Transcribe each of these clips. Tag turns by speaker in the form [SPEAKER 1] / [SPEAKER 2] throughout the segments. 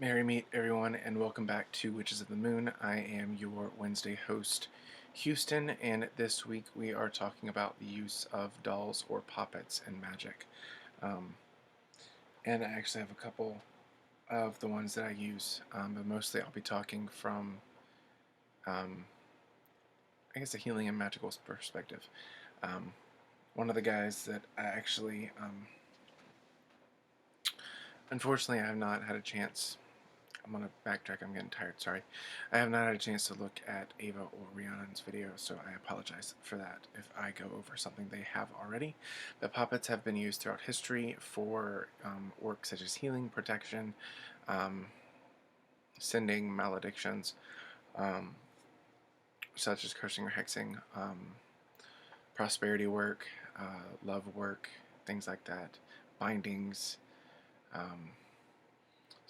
[SPEAKER 1] Merry meet everyone, and welcome back to Witches of the Moon. I am your Wednesday host, Houston, and this week we are talking about the use of dolls or poppets in magic. Um, and I actually have a couple of the ones that I use, but mostly I'll be talking from, um, I guess, a healing and magical perspective. Um, One of the guys that I actually, unfortunately, I have not had a chance. I'm going to backtrack. I'm getting tired. Sorry. I have not had a chance to look at Ava or Rhiannon's video, so I apologize for that if I go over something they have already. The puppets have been used throughout history for work such as healing, protection, um, sending maledictions, um, such as cursing or hexing, prosperity work, love work, things like that, bindings. Um,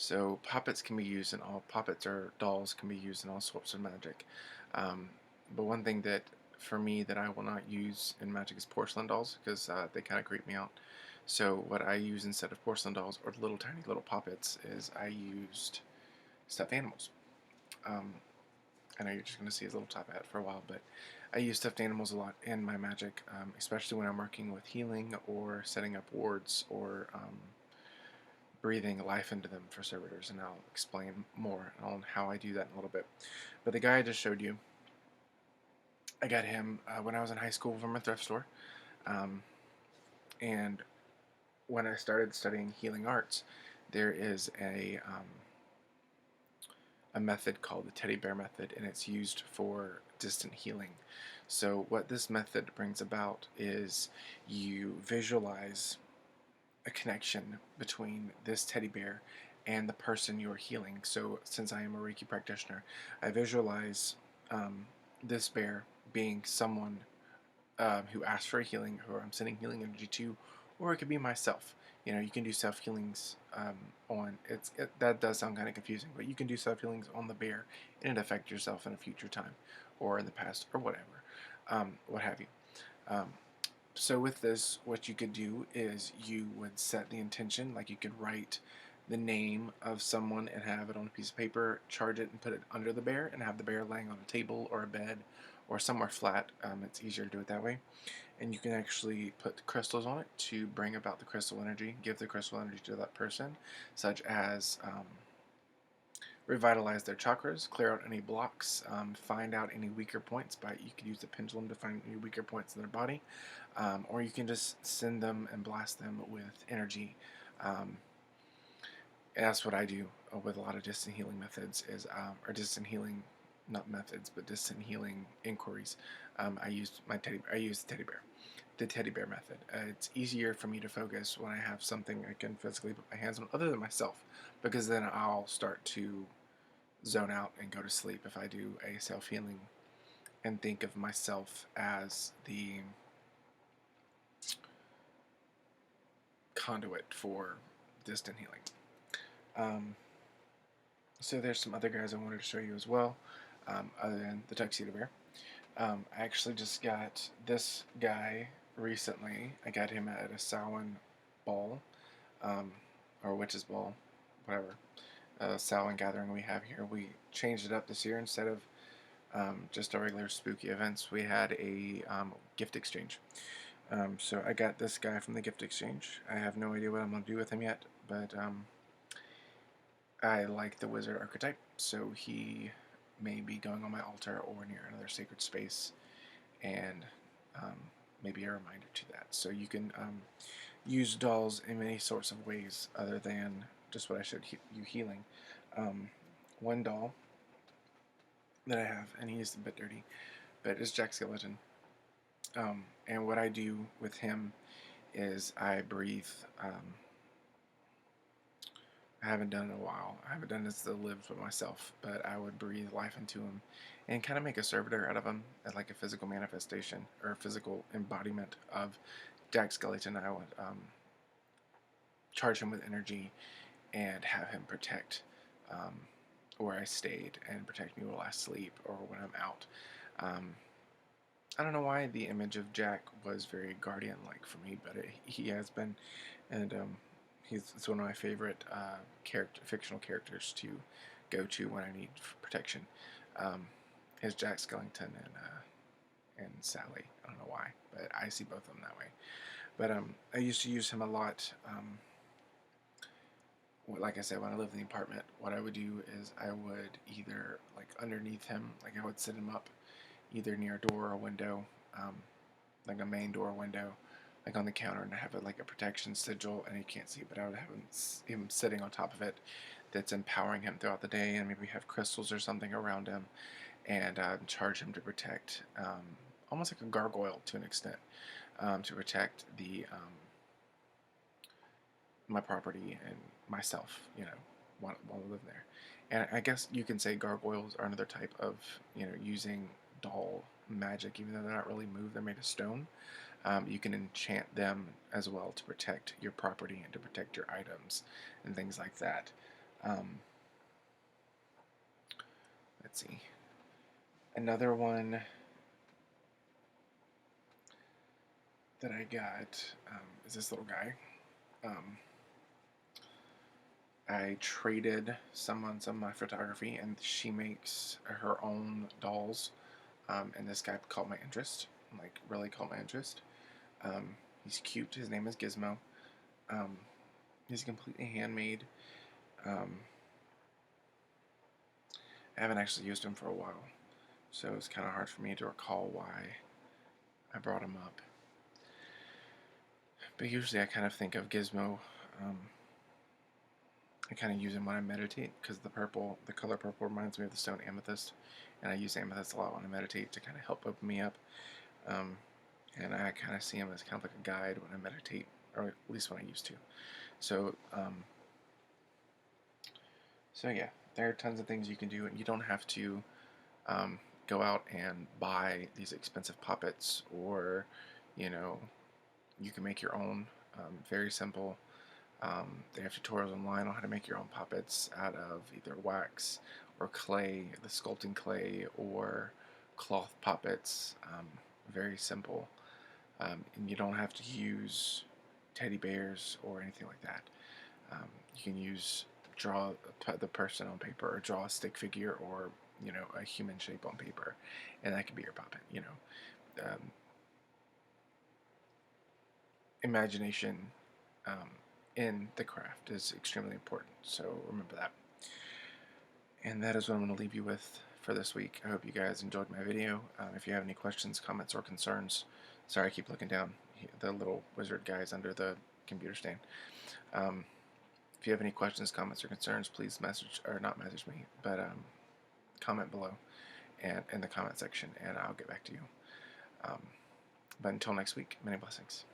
[SPEAKER 1] So puppets can be used in all puppets or dolls can be used in all sorts of magic. But one thing that for me that I will not use in magic is porcelain dolls because they kind of creep me out. So what I use instead of porcelain dolls or little tiny little puppets is I used stuffed animals. Um, I know you're just going to see his little top hat for a while, but I use stuffed animals a lot in my magic, especially when I'm working with healing or setting up wards or breathing life into them for servitors, and I'll explain more on how I do that in a little bit. But the guy I just showed you, I got him when I was in high school from a thrift store, um, and when I started studying healing arts, there is a method called the teddy bear method, and it's used for distant healing. So what this method brings about is you visualize a connection between this teddy bear and the person you're healing. So, since I am a Reiki practitioner, I visualize this bear being someone who asked for a healing, who I'm sending healing energy to, or it could be myself. You know, you can do self healings on that does sound kind of confusing, but you can do self healings on the bear and it affect yourself in a future time, or in the past, or whatever, what have you. Um, so with this, what you could do is you would set the intention, like you could write the name of someone and have it on a piece of paper, charge it and put it under the bear and have the bear laying on a table or a bed or somewhere flat. It's easier to do it that way. And you can actually put crystals on it to bring about the crystal energy, give the crystal energy to that person, such as revitalize their chakras, clear out any blocks, find out any weaker points. You could use the pendulum to find any weaker points in their body, or you can just send them and blast them with energy. Um, and that's what I do with a lot of distant healing methods, or distant healing, not methods, but distant healing inquiries. I use the teddy bear method. It's easier for me to focus when I have something I can physically put my hands on, other than myself, because then I'll start to zone out and go to sleep if I do a self healing and think of myself as the conduit for distant healing. Um, so there's some other guys I wanted to show you as well, other than the tuxedo bear. I actually just got this guy recently. I got him at a Samhain ball, um, or witch's ball, whatever. Samhain gathering we have here. We changed it up this year. Instead of just our regular spooky events, we had a gift exchange. So I got this guy from the gift exchange. I have no idea what I'm going to do with him yet, but I like the wizard archetype, so he may be going on my altar or near another sacred space, and um, maybe a reminder to that. So you can use dolls in many sorts of ways other than just what I showed you healing. One doll that I have, and he's a bit dirty, but it's Jack Skeleton. And what I do with him is I breathe. I haven't done it in a while. I haven't done this to live with myself, but I would breathe life into him and kind of make a servitor out of him as like a physical manifestation or a physical embodiment of Jack Skellington. I would charge him with energy and have him protect um, where I stayed and protect me while I sleep or when I'm out. Um, I don't know why the image of Jack was very guardian-like for me, but he has been, and It's one of my favorite fictional characters to go to when I need protection. Um, his Jack Skellington and Sally. I don't know why, but I see both of them that way. But I used to use him a lot. Like I said, when I lived in the apartment, what I would do is I would either, like, underneath him, like I would set him up either near a door or a window, um, like a main door window, like on the counter, and I have it like a protection sigil, and he can't see, but I would have him sitting on top of it, that's empowering him throughout the day, and maybe have crystals or something around him, and charge him to protect, almost like a gargoyle to an extent, to protect my property and myself, while I live there. And I guess you can say gargoyles are another type of, using doll magic, even though they're not really moved, they're made of stone. You can enchant them as well to protect your property and to protect your items and things like that. Let's see. Another one that I got is this little guy. I traded some on some of my photography, and she makes her own dolls. And this guy caught my interest, like really caught my interest. He's cute. His name is Gizmo. Um, he's completely handmade. Um, I haven't actually used him for a while, so it's kind of hard for me to recall why I brought him up. But usually I kind of think of Gizmo. I kind of use him when I meditate because the color purple reminds me of the stone amethyst, and I use amethyst a lot when I meditate to kind of help open me up. And I kind of see him as kind of like a guide when I meditate, or at least when I used to. So, yeah, there are tons of things you can do, and you don't have to go out and buy these expensive puppets, or you can make your own. Very simple. They have tutorials online on how to make your own puppets out of either wax or clay, the sculpting clay, or cloth puppets. Very simple. And you don't have to use teddy bears or anything like that. You can draw the person on paper, or draw a stick figure, or a human shape on paper, and that can be your puppet. Imagination in the craft is extremely important, so remember that. And that is what I'm going to leave you with for this week. I hope you guys enjoyed my video. If you have any questions, comments, or concerns, sorry I keep looking down. The little wizard guy's under the computer stand. If you have any questions, comments, or concerns, please not message me, but comment below and in the comment section, and I'll get back to you. But until next week, many blessings.